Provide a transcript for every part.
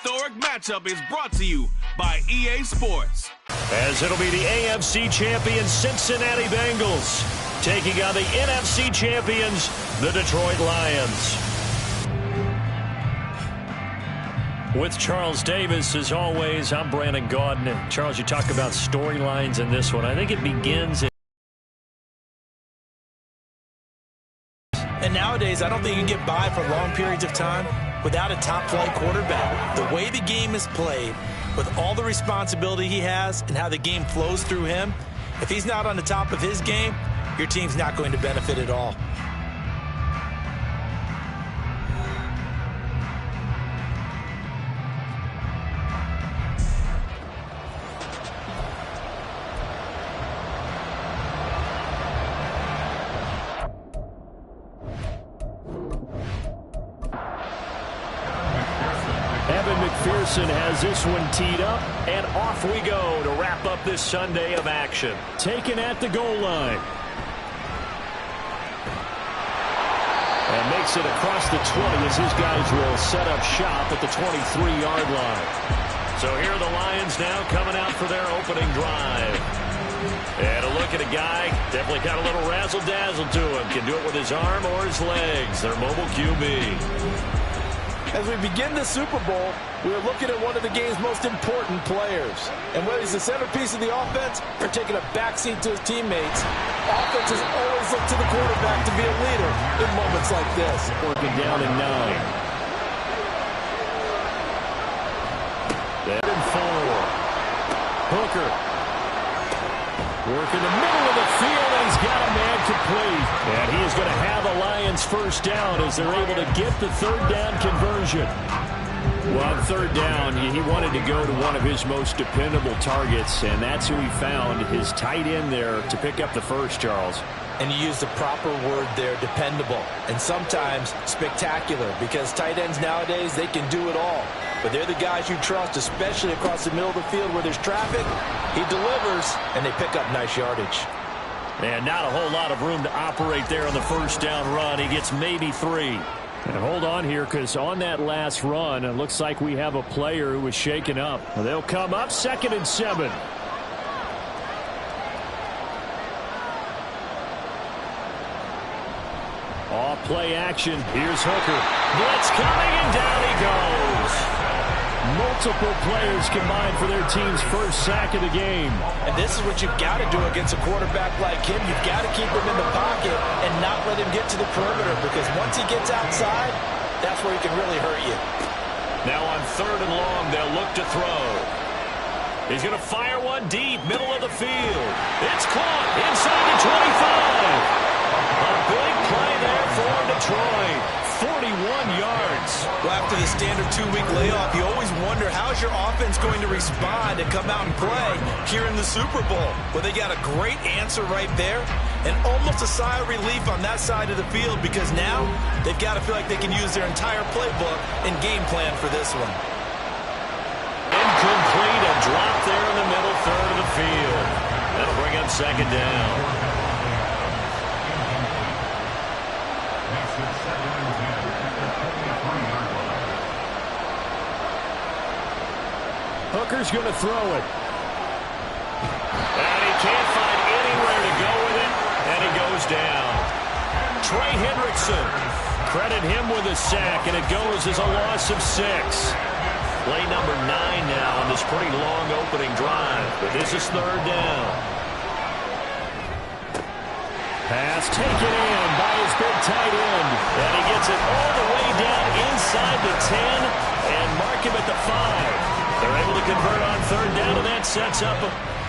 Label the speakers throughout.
Speaker 1: historic matchup is brought to you by EA Sports.
Speaker 2: As it'll be the AFC champion Cincinnati Bengals taking on the NFC champions, the Detroit Lions. With Charles Davis, as always, I'm Brandon Gaudin. Charles, you talk about storylines in this one. I think it begins
Speaker 3: And nowadays, I don't think you can get by for long periods of time without a top-flight quarterback. The way the game is played, with all the responsibility he has and how the game flows through him, if he's not on the top of his game, your team's not going to benefit at all.
Speaker 2: McPherson has this one teed up, and off we go to wrap up this Sunday of action. Taken at the goal line. And makes it across the 20 as his guys will set up shop at the 23-yard line. So here are the Lions now coming out for their opening drive. And a look at a guy, definitely got a little razzle-dazzle to him. Can do it with his arm or his legs. Their mobile QB.
Speaker 3: As we begin the Super Bowl, we're looking at one of the game's most important players. And whether he's the centerpiece of the offense or taking a backseat to his teammates, offenses always look to the quarterback to be a leader in moments like this.
Speaker 2: Working down in 9. Then 4. Hooker. Work in the middle of the field, and he's got a man complete. And he is going to have a Lions first down as they're able to get the third down conversion. Well, on third down, he wanted to go to one of his most dependable targets, and that's who he found, his tight end there, to pick up the first, Charles.
Speaker 3: And you use the proper word there, dependable, and sometimes spectacular, because tight ends nowadays, they can do it all. But they're the guys you trust, especially across the middle of the field where there's traffic. He delivers, and they pick up nice yardage.
Speaker 2: And not a whole lot of room to operate there on the first down run. He gets maybe 3. And hold on here, because on that last run, it looks like we have a player who was shaken up. They'll come up 2nd and 7. Off play action. Here's Hooker. Blitz coming, and down he goes. Multiple players combined for their team's first sack of the game.
Speaker 3: And this is what you've got to do against a quarterback like him. You've got to keep him in the pocket and not let him get to the perimeter, because once he gets outside, that's where he can really hurt you.
Speaker 2: Now on 3rd and long, they'll look to throw. He's going to fire one deep, middle of the field. It's caught inside the 25. A big play there for Detroit. 41 yards.
Speaker 3: Well, after the standard 2-week layoff, you always wonder, how's your offense going to respond and come out and play here in the Super Bowl? Well, they got a great answer right there, and almost a sigh of relief on that side of the field, because now they've got to feel like they can use their entire playbook and game plan for this one.
Speaker 2: Incomplete, a drop there in the middle third of the field. That'll bring up 2nd down. Hooker's going to throw it. And he can't find anywhere to go with it, and he goes down. Trey Hendrickson, credit him with a sack, and it goes as a loss of 6. Play number 9 now on this pretty long opening drive, but this is 3rd down. Pass taken in by his big tight end, and he gets it all the way down inside the 10 and mark him at the 5. They're able to convert on 3rd down, and that sets up a...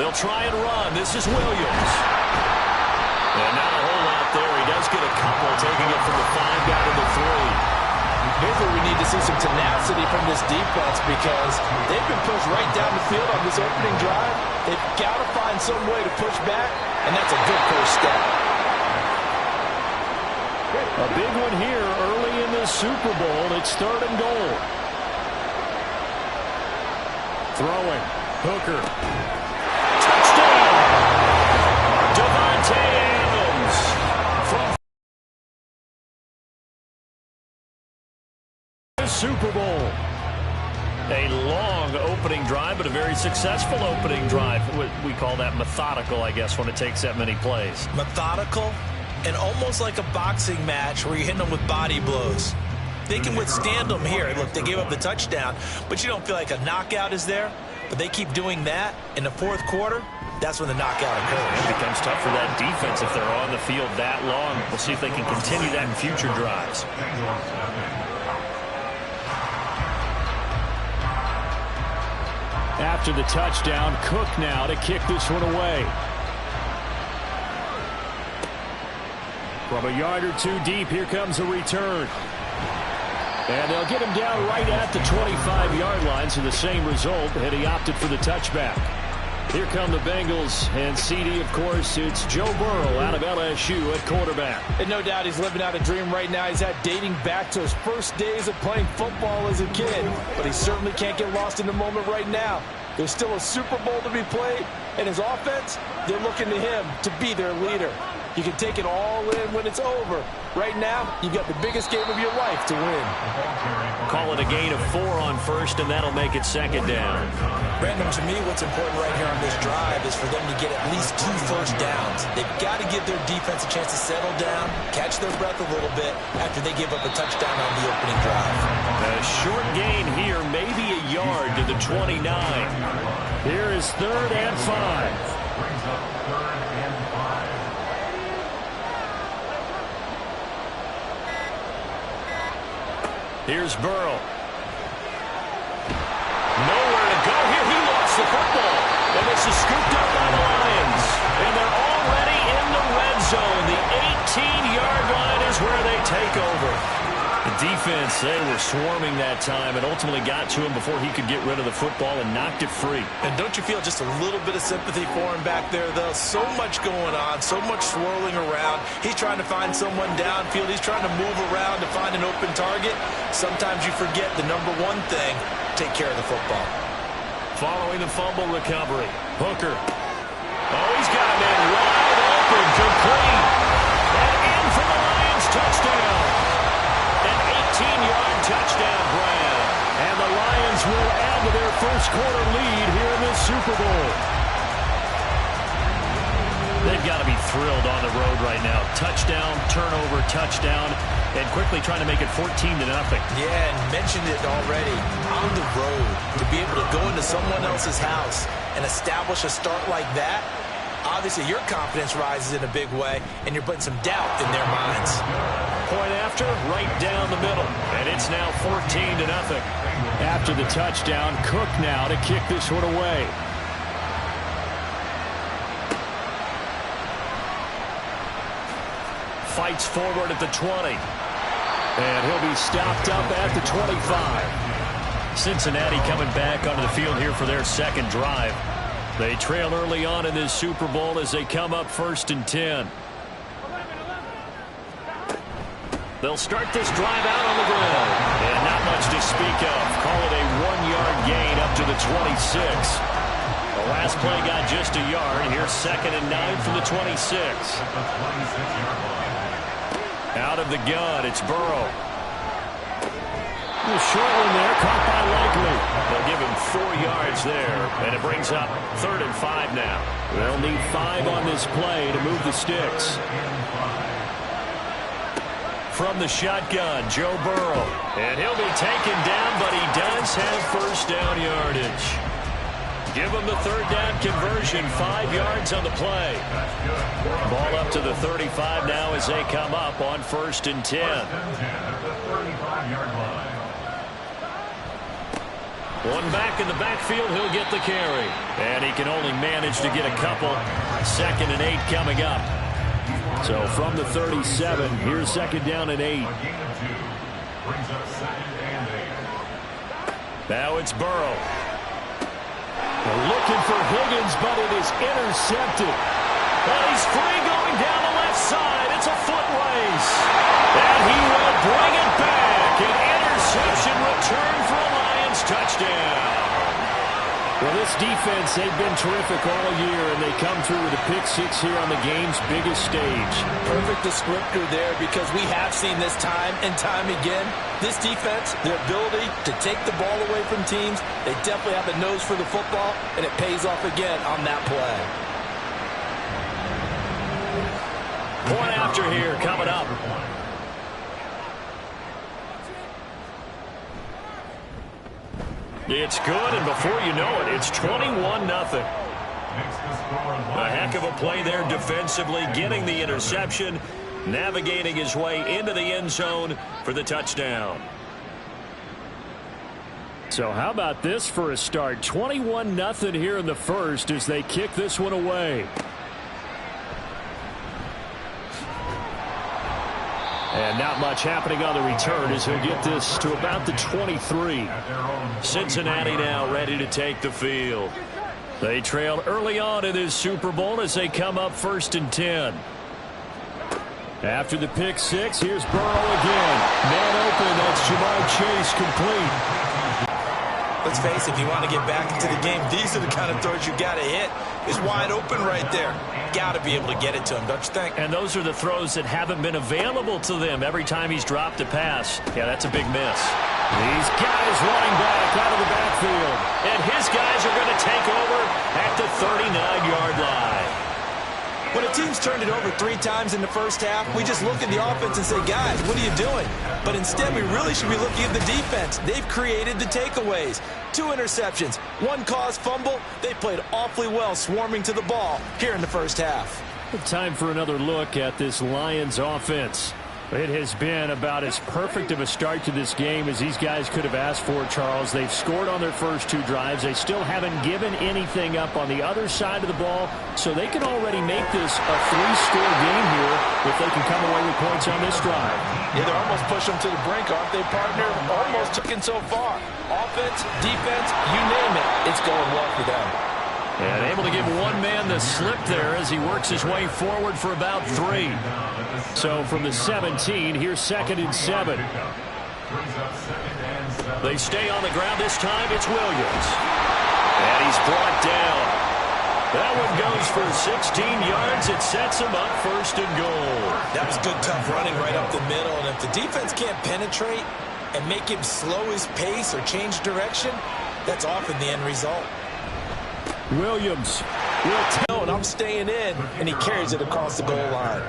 Speaker 2: They'll try and run. This is Williams. And not a whole lot there. He does get a couple, taking it from the 5 down to the 3.
Speaker 3: Here's what we need to to see some tenacity from this defense because they've been pushed right down the field on this opening drive. They've got to find some way to push back, and that's a good first step.
Speaker 2: A big one here early in this Super Bowl. It's 3rd and goal. Throwing. Hooker. Touchdown! Davante Adams from the Super Bowl. A long opening drive, but a very successful opening drive. We call that methodical, I guess, when it takes that many plays.
Speaker 3: Methodical and almost like a boxing match where you're hitting them with body blows. They can withstand them here. Look, they gave up the touchdown, but you don't feel like a knockout is there. But they keep doing that in the 4th quarter. That's when the knockout occurs.
Speaker 2: It becomes tough for that defense if they're on the field that long. We'll see if they can continue that in future drives. After the touchdown, Cook now to kick this one away. From a yard or two deep, here comes a return. And they'll get him down right at the 25-yard line, so the same result, and he opted for the touchback. Here come the Bengals, and CD, of course, it's Joe Burrow out of LSU at quarterback.
Speaker 4: And no doubt he's living out a dream right now. He's had dating back to his first days of playing football as a kid. But he certainly can't get lost in the moment right now. There's still a Super Bowl to be played, and his offense, they're looking to him to be their leader. You can take it all in when it's over. Right now, you've got the biggest game of your life to win.
Speaker 2: Call it a gain of 4 on first, and that'll make it 2nd down.
Speaker 3: Brandon, to me, what's important right here on this drive is for them to get at least 2 first downs. They've got to give their defense a chance to settle down, catch their breath a little bit after they give up a touchdown on the opening drive.
Speaker 2: A short gain here, maybe a yard to the 29. Here is 3rd and 5. Here's Burrow. Nowhere to go here. He lost the football. And this is scooped up by the Lions. And they're already in the red zone. The 18-yard line is where they take over. The defense, they were swarming that time and ultimately got to him before he could get rid of the football and knocked it free.
Speaker 3: And don't you feel just a little bit of sympathy for him back there, though? So much going on, so much swirling around. He's trying to find someone downfield. He's trying to move around to find an open target. Sometimes you forget the number one thing, take care of the football.
Speaker 2: Following the fumble recovery, Hooker. Oh, he's got a man wide open, complete. And in for the Lions touchdown. 18-yard touchdown grab. And the Lions will add to their first quarter lead here in this Super Bowl. They've got to be thrilled on the road right now. Touchdown, turnover, touchdown, and quickly trying to make it 14-0.
Speaker 3: Yeah, and mentioned it already. On the road, to be able to go into someone else's house and establish a start like that, obviously your confidence rises in a big way, and you're putting some doubt in their minds.
Speaker 2: Point after, right down the middle. And it's now 14-0. After the touchdown, Cook now to kick this one away. Fights forward at the 20. And he'll be stopped up at the 25. Cincinnati coming back onto the field here for their 2nd drive. They trail early on in this Super Bowl as they come up 1st and 10. They'll start this drive out on the ground. And not much to speak of. Call it a 1-yard gain up to the 26. The last play got just a yard. Here's 2nd and 9 from the 26. Out of the gun, it's Burrow. A short one there, caught by Likely. They'll give him 4 yards there, and it brings up 3rd and 5 now. They'll need 5 on this play to move the sticks. From the shotgun, Joe Burrow. And he'll be taken down, but he does have first down yardage. Give him the 3rd down conversion, 5 yards on the play. Ball up to the 35 now as they come up on 1st and 10. One back in the backfield, he'll get the carry. And he can only manage to get a couple. 2nd and 8 coming up. So from the 37, here's 2nd down and 8. Now it's Burrow. They're looking for Higgins, but it is intercepted. And he's free going down the left side. It's a foot race. And he will bring it back. An interception return for a Lions touchdown. Well, this defense, they've been terrific all year, and they come through with a pick six here on the game's biggest stage.
Speaker 4: Perfect descriptor there, because we have seen this time and time again. This defense, their ability to take the ball away from teams, they definitely have a nose for the football, and it pays off again on that play.
Speaker 2: Point after here coming up. It's good, and before you know it, it's 21-0. A heck of a play there defensively, getting the interception, navigating his way into the end zone for the touchdown. So how about this for a start? 21-0 here in the first as they kick this one away. And not much happening on the return as he'll get this to about the 23. Cincinnati now ready to take the field. They trailed early on in this Super Bowl as they come up 1st and 10. After the pick six, here's Burrow again. Man open, that's Ja'Marr Chase complete.
Speaker 3: Let's face it, if you want to get back into the game, these are the kind of throws you got to hit. He's wide open right there. Got to be able to get it to him, don't you think?
Speaker 2: And those are the throws that haven't been available to them every time he's dropped a pass. Yeah, that's a big miss. These guys running back out of the backfield. And his guys are going to take over at the 39-yard line.
Speaker 3: When a team's turned it over 3 times in the first half, we just look at the offense and say, guys, what are you doing? But instead, we really should be looking at the defense. They've created the takeaways. 2 interceptions, 1 caused fumble. They played awfully well swarming to the ball here in the first half.
Speaker 2: Time for another look at this Lions offense. It has been about as perfect of a start to this game as these guys could have asked for, Charles. They've scored on their first 2 drives. They still haven't given anything up on the other side of the ball, so they can already make this a 3-score game here if they can come away with points on this drive.
Speaker 4: Yeah, they're almost pushing them to the brink, aren't they, partner? Almost took it so far. Offense, defense, you name it, it's going well for them.
Speaker 2: And able to give one man the slip there as he works his way forward for about 3. So from the 17, here's 2nd and 7. They stay on the ground this time. It's Williams. And he's brought down. That one goes for 16 yards. It sets him up 1st and goal.
Speaker 3: That was good, tough running right up the middle. And if the defense can't penetrate and make him slow his pace or change direction, that's often the end result.
Speaker 2: Williams
Speaker 4: will tell, and I'm staying in, and he carries it across the goal line.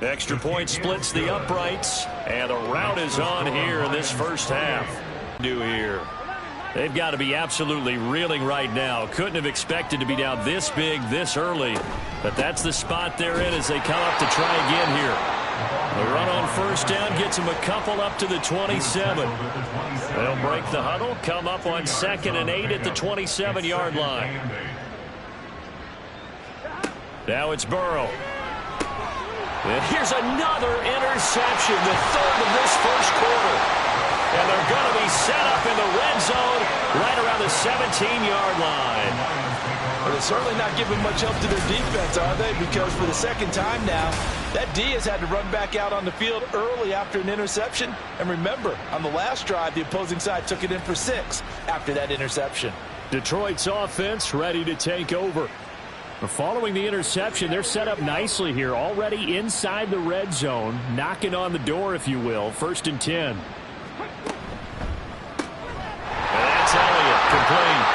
Speaker 2: Extra point splits the uprights, and the route is on here in this first half. They've got to be absolutely reeling right now. Couldn't have expected to be down this big this early, but that's the spot they're in as they come up to try again here. The run on 1st down gets them a couple up to the 27. They'll break the huddle, come up on 2nd and 8 at the 27-yard line. Now it's Burrow. And here's another interception, the 3rd of this first quarter. And they're going to be set up in the red zone right around the 17-yard line.
Speaker 4: Well, they're certainly not giving much help to their defense, are they? Because for the 2nd time now, that D has had to run back out on the field early after an interception. And remember, on the last drive, the opposing side took it in for 6 after that interception.
Speaker 2: Detroit's offense ready to take over. Following the interception, they're set up nicely here, already inside the red zone, knocking on the door, if you will. 1st and 10. And that's Elliott, complete.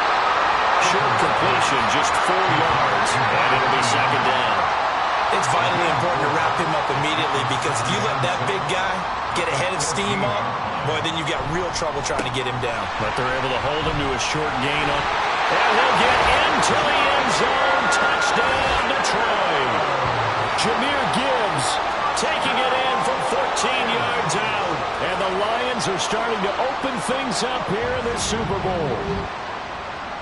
Speaker 2: Short completion, just 4 yards, and it'll be 2nd down.
Speaker 3: It's vitally important to wrap him up immediately, because if you let that big guy get ahead of steam up, boy, then you've got real trouble trying to get him down.
Speaker 2: But they're able to hold him to a short gain up. And he'll get into the end zone. Touchdown, Detroit. Jahmyr Gibbs taking it in from 14 yards out. And the Lions are starting to open things up here in the Super Bowl.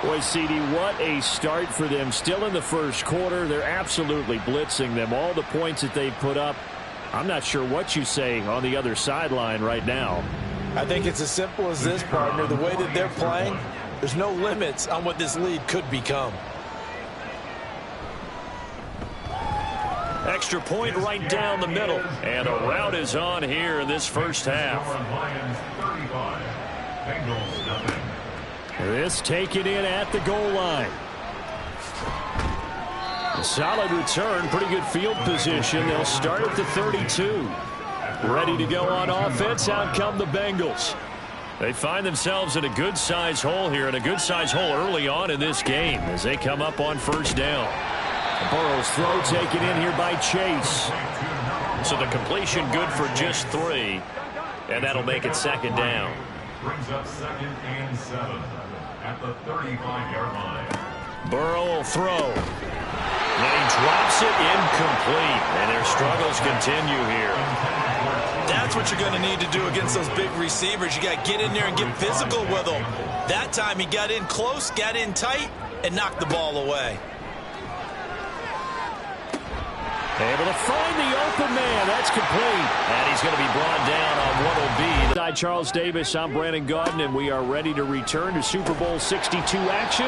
Speaker 2: Boy, CD, what a start for them. Still in the first quarter. They're absolutely blitzing them. All the points that they've put up, I'm not sure what you say on the other sideline right now.
Speaker 4: I think it's as simple as this, partner. The way that they're playing, there's no limits on what this lead could become.
Speaker 2: Extra point right down the middle. And a rout is on here in this first half. This taken in at the goal line. A solid return, pretty good field position. They'll start at the 32. Ready to go on offense. Out come the Bengals. They find themselves in a good-sized hole here, and a good-sized hole early on in this game as they come up on first down. Burrow's throw taken in here by Chase. So the completion good for just 3, and that'll make it second down.
Speaker 5: Brings up 2nd and 7 at the 35-yard line.
Speaker 2: Burrow will throw. And he drops it incomplete, and their struggles continue here.
Speaker 3: That's what you're going to need to do against those big receivers. You got to get in there and get physical with them. That time he got in close, got in tight, and knocked the ball away.
Speaker 2: Able to find the open man. That's complete. And he's going to be brought down on what will be. Charles Davis, I'm Brandon Gaudin, and we are ready to return to Super Bowl 62 action.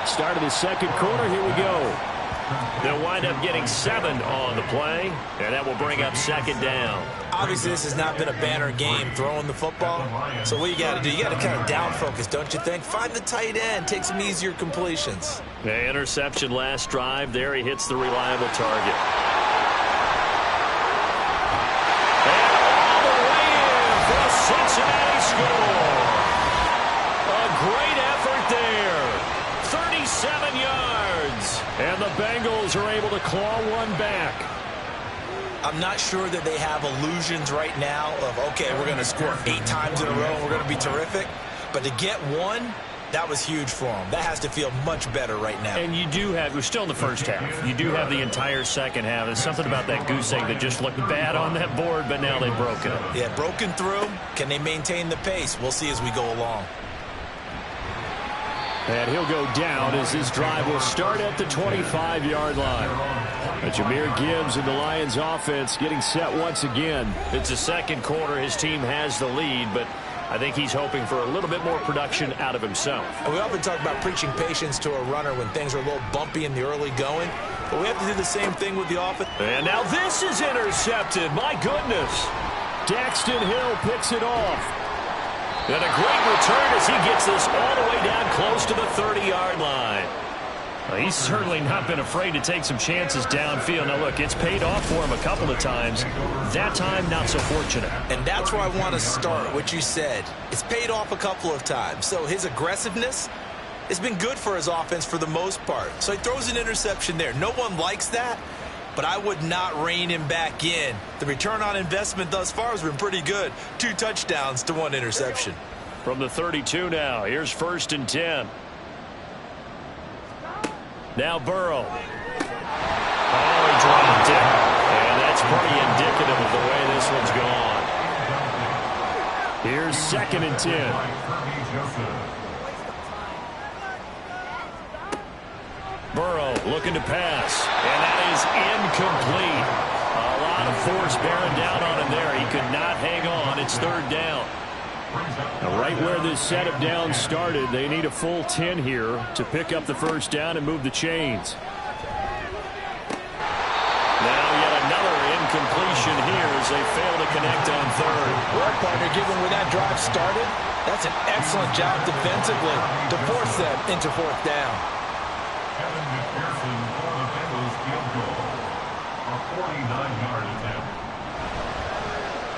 Speaker 2: Start of the second quarter. Here we go. They'll wind up getting 7 on the play, and that will bring up second down.
Speaker 3: Obviously, this has not been a banner game throwing the football. So what you got to do, you got to kind of down focus, don't you think? Find the tight end, take some easier completions.
Speaker 2: The interception last drive. There he hits the reliable target. Cincinnati score. A great effort there. 37 yards. And the Bengals are able to claw one back.
Speaker 3: I'm not sure that they have illusions right now of, okay, we're going to score 8 times in a row and we're going to be terrific. But to get one, that was huge for them. That has to feel much better right now.
Speaker 2: And you do have, we're still in the first half. You do have the entire second half. There's something about that goose egg that just looked bad on that board, but now they've broken it.
Speaker 3: Yeah, broken through. Can they maintain the pace? We'll see as we go along.
Speaker 2: And he'll go down as this drive will start at the 25-yard line. Jahmyr Gibbs and the Lions offense getting set once again. It's the second quarter. His team has the lead, but I think he's hoping for a little bit more production out of himself.
Speaker 3: And we often talk about preaching patience to a runner when things are a little bumpy in the early going. But we have to do the same thing with the offense.
Speaker 2: And now this is intercepted. My goodness. Daxton Hill picks it off. And a great return as he gets this all the way down close to the 30-yard line. Well, he's certainly not been afraid to take some chances downfield. Now, look, it's paid off for him a couple of times. That time, not so fortunate.
Speaker 3: And that's where I want to start, what you said. It's paid off a couple of times. So his aggressiveness has been good for his offense for the most part. So he throws an interception there. No one likes that, but I would not rein him back in. The return on investment thus far has been pretty good. 2 touchdowns to 1 interception.
Speaker 2: From the 32 now, here's 1st and 10. Now Burrow. Oh, he dropped it. And that's pretty indicative of the way this one's gone. Here's 2nd and 10. Burrow looking to pass. And that is incomplete. A lot of force bearing down on him there. He could not hang on. It's 3rd down. Now, right where this set of downs started, they need a full 10 here to pick up the first down and move the chains. Now yet another incompletion here as they fail to connect on 3rd.
Speaker 4: Well, partner, given where that drive started, that's an excellent job defensively to force them into 4th down.
Speaker 5: Kevin McPherson for the Bengals field goal. A 49-yard attempt.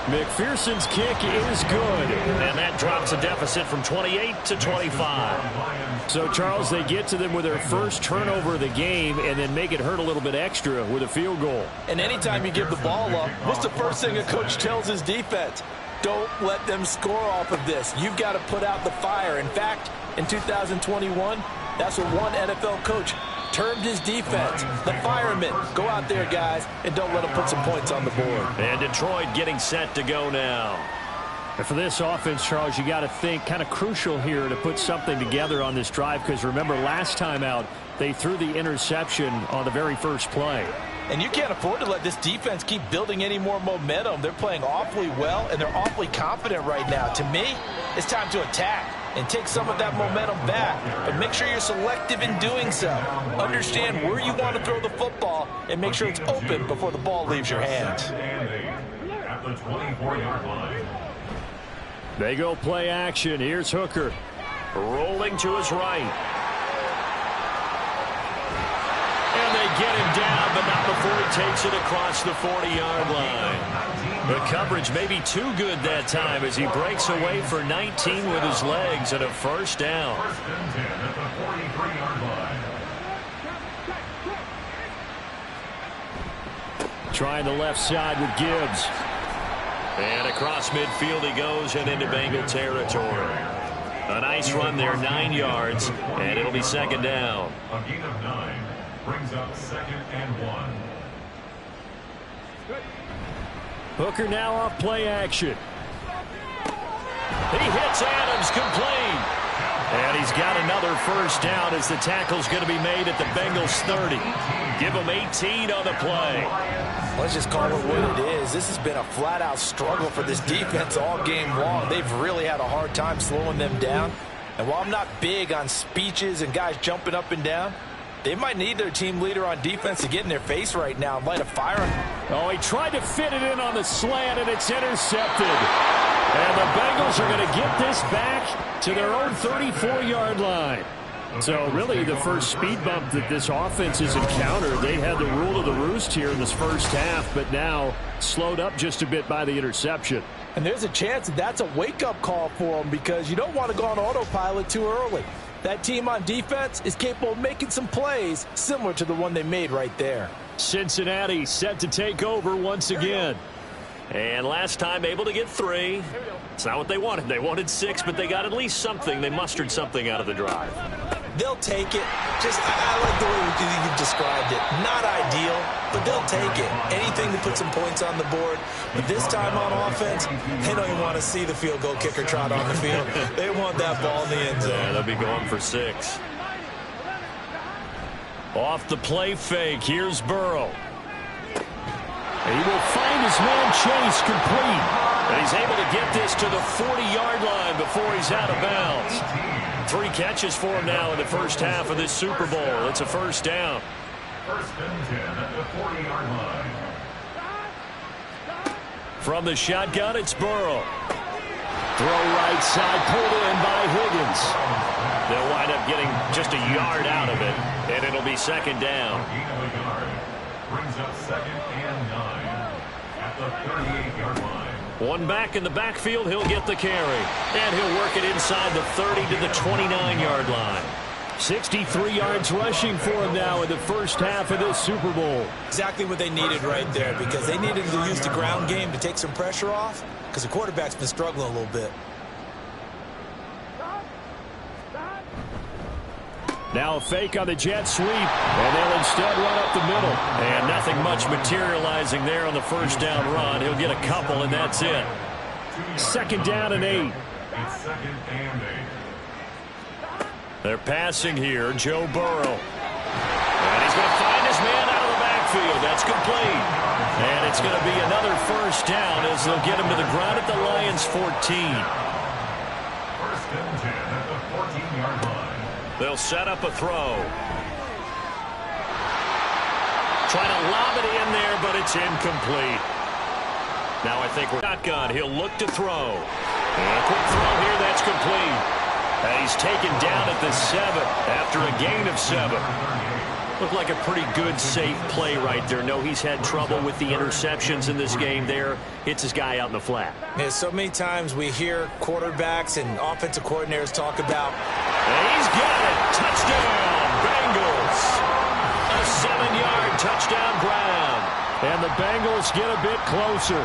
Speaker 2: McPherson's kick is good, and that drops a deficit from 28 to 25. So, Charles, they get to them with their first turnover of the game and then make it hurt a little bit extra with a field goal.
Speaker 4: And anytime you give the ball up, what's the first thing a coach tells his defense? Don't let them score off of this. You've got to put out the fire. In fact, in 2021, that's what one NFL coach termed his defense, the firemen. Go out there, guys, and don't let them put some points on the board.
Speaker 2: And Detroit getting set to go now. And for this offense, Charles, you got to think kind of crucial here to put something together on this drive, because remember last time out they threw the interception on the very first play.
Speaker 4: And you can't afford to let this defense keep building any more momentum. They're playing awfully well, and they're awfully confident right now. To me, it's time to attack and take some of that momentum back. But make sure you're selective in doing so. Understand where you want to throw the football and make sure it's open before the ball leaves your hands.
Speaker 5: At the 24-yard line.
Speaker 2: They go play action. Here's Hooker. Rolling to his right. And they get him down, but not before he takes it across the 40-yard line. The coverage may be too good that time as he breaks away for 19 with his legs and a first down.
Speaker 5: First and 10 at the 43-yard line.
Speaker 2: Trying the left side with Gibbs. And across midfield he goes and into Bengal territory. A nice run there, 9 yards, and it'll be second down.
Speaker 5: A gain of 9 brings up 2nd and 1.
Speaker 2: Hooker now off play action. He hits Adams complete. And he's got another first down as the tackle's going to be made at the Bengals 30. Give them 18 on the play.
Speaker 4: Let's just call it what it is. This has been a flat-out struggle for this defense all game long. They've really had a hard time slowing them down. And while I'm not big on speeches and guys jumping up and down, they might need their team leader on defense to get in their face right now and light a fire.
Speaker 2: Oh, he tried to fit it in on the slant, and it's intercepted. And the Bengals are going to get this back to their own 34-yard line. So really the first speed bump that this offense has encountered, they had the rule of the roost here in this first half, but now slowed up just a bit by the interception.
Speaker 4: And there's a chance that that's a wake-up call for them, because you don't want to go on autopilot too early. That team on defense is capable of making some plays similar to the one they made right there.
Speaker 2: Cincinnati set to take over once again. And last time able to get 3. It's not what they wanted. They wanted 6, but they got at least something. They mustered something out of the drive.
Speaker 4: They'll take it. I like the way you've described it. Not ideal, but they'll take it. Anything to put some points on the board. But this time on offense, they don't even want to see the field goal kicker trot on the field. They want that ball in the end zone.
Speaker 2: Yeah, they'll be going for 6. Off the play fake, here's Burrow. And he will find his man Chase complete. And he's able to get this to the 40-yard line before he's out of bounds. 3 catches for him now in the first half of this Super Bowl. It's a first down.
Speaker 5: First and 10 at the 40-yard line.
Speaker 2: From the shotgun, it's Burrow. Throw right side, pulled in by Higgins. They'll wind up getting just a yard out of it, and it'll be second down.
Speaker 5: A gain of a yard brings up 2nd and 9 at the 38-yard line.
Speaker 2: One back in the backfield, he'll get the carry. And he'll work it inside the 30 to the 29-yard line. 63 yards rushing for him now in the first half of this Super Bowl.
Speaker 4: Exactly what they needed right there, because they needed to use the ground game to take some pressure off, because the quarterback's been struggling a little bit.
Speaker 2: Now a fake on the jet sweep, and they'll instead run up the middle. And nothing much materializing there on the first down run. He'll get a couple, and that's it. Second down and 8.
Speaker 5: It's 2nd and 8.
Speaker 2: They're passing here, Joe Burrow. And he's going to find his man out of the backfield. That's complete. And it's going to be another first down as they'll get him to the ground at the Lions' 14.
Speaker 5: First and 10 at the 14-yard line.
Speaker 2: They'll set up a throw. Trying to lob it in there, but it's incomplete. Now I think we're shotgun. He'll look to throw. And a quick throw here, that's complete. And he's taken down at the 7 after a gain of 7. Looked like a pretty good, safe play right there. No, he's had trouble with the interceptions in this game there. Hits his guy out in the flat.
Speaker 4: Yeah, so many times we hear quarterbacks and offensive coordinators talk about.
Speaker 2: And he's got it. Touchdown, Bengals. A 7-yard touchdown ground. And the Bengals get a bit closer.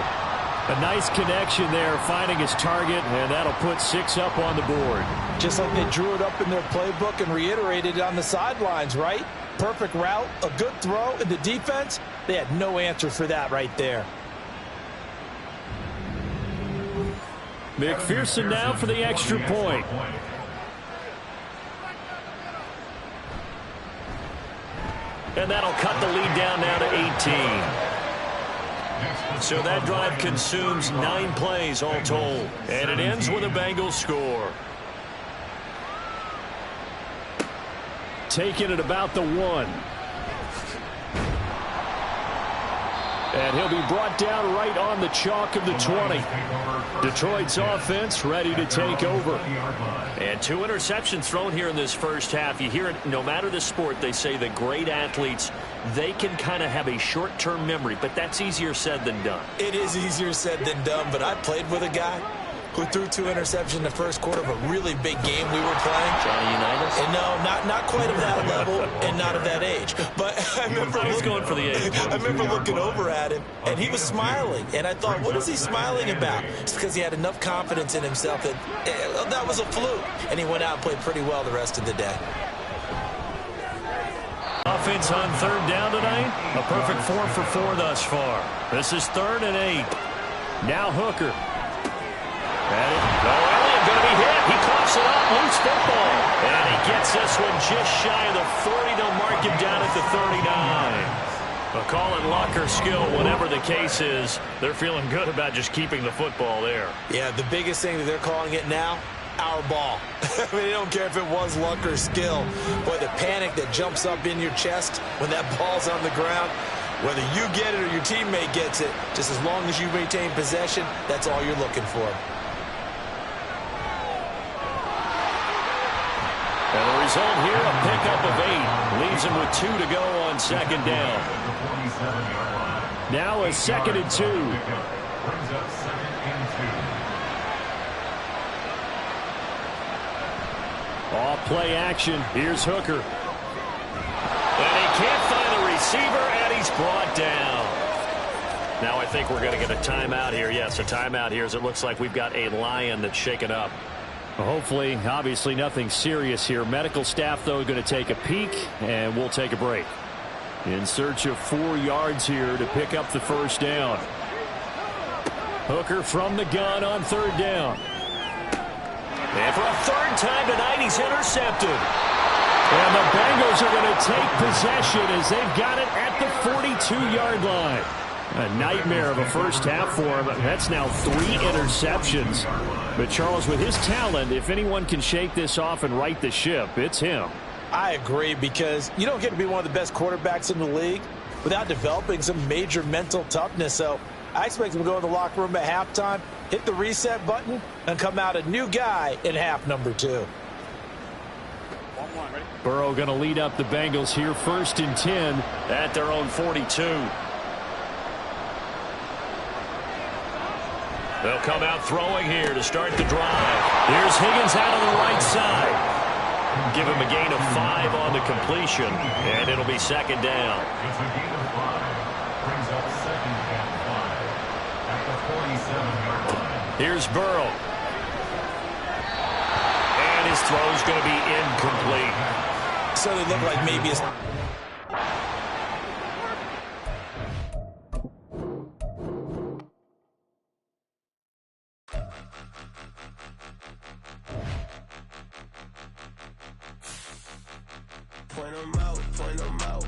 Speaker 2: A nice connection there, finding his target, and that'll put 6 up on the board.
Speaker 4: Just like they drew it up in their playbook and reiterated it on the sidelines, right? Perfect route, a good throw, and the defense, they had no answer for that right there.
Speaker 2: McPherson now for the extra point. And that'll cut the lead down now to 18. So that drive consumes 9 plays all told. And it ends with a Bengals score. Taking it about the 1. And he'll be brought down right on the chalk of the 20. Detroit's offense ready to take over. And 2 interceptions thrown here in this first half. You hear it, no matter the sport, they say that great athletes, they can kind of have a short-term memory, but that's easier said than done.
Speaker 3: It is easier said than done, but I played with a guy who threw 2 interceptions in the first quarter of a really big game we were playing.
Speaker 2: Johnny Unitas?
Speaker 3: And no, not quite of that level and not of that age. But I remember
Speaker 2: he's going for the age.
Speaker 3: I remember looking over at him, and he was smiling. And I thought, what is he smiling about? It's because he had enough confidence in himself that that was a fluke. And he went out and played pretty well the rest of the day.
Speaker 2: Offense on 3rd down tonight. A perfect 4 for 4 thus far. This is 3rd and 8. Now Hooker. Elliott going to be hit. He coughs it up. Loose football. And he gets this one just shy of the 40. They'll mark him down at the 39. But call it luck or skill, whatever the case is, they're feeling good about just keeping the football there.
Speaker 3: Yeah, the biggest thing that they're calling it now, our ball. I mean, they don't care if it was luck or skill. Boy, the panic that jumps up in your chest when that ball's on the ground, whether you get it or your teammate gets it, just as long as you maintain possession, that's all you're looking for.
Speaker 2: And the result here, a pickup of 8. Leaves him with 2 to go on 2nd down. Now a 2nd and 2.
Speaker 5: Brings up 2nd and 2.
Speaker 2: Off play action. Here's Hooker. And he can't find the receiver, and he's brought down. Now I think we're going to get a timeout here. Yes, a timeout here as it looks like we've got a Lion that's shaken up. Well, hopefully, obviously nothing serious here. Medical staff, though, going to take a peek, and we'll take a break. In search of 4 yards here to pick up the 1st down. Hooker from the gun on 3rd down. And for a 3rd time tonight, he's intercepted. And the Bengals are going to take possession as they've got it at the 42-yard line. A nightmare of a first half for him. That's now 3 interceptions. But, Charles, with his talent, if anyone can shake this off and right the ship, it's him.
Speaker 3: I agree, because you don't get to be one of the best quarterbacks in the league without developing some major mental toughness. So I expect him to go in the locker room at halftime, hit the reset button, and come out a new guy in half number 2.
Speaker 2: Burrow going to lead up the Bengals here, 1st and 10 at their own 42. They'll come out throwing here to start the drive. Here's Higgins out on the right side. Give him a gain of 5 on the completion, and it'll be 2nd down.
Speaker 5: It's a gain of 5. Brings up 2nd and 5 at the 47-yard line.
Speaker 2: Here's Burrow. And his throw's going to be incomplete.
Speaker 3: So they look like maybe it's...
Speaker 6: Point 'em out, point 'em out.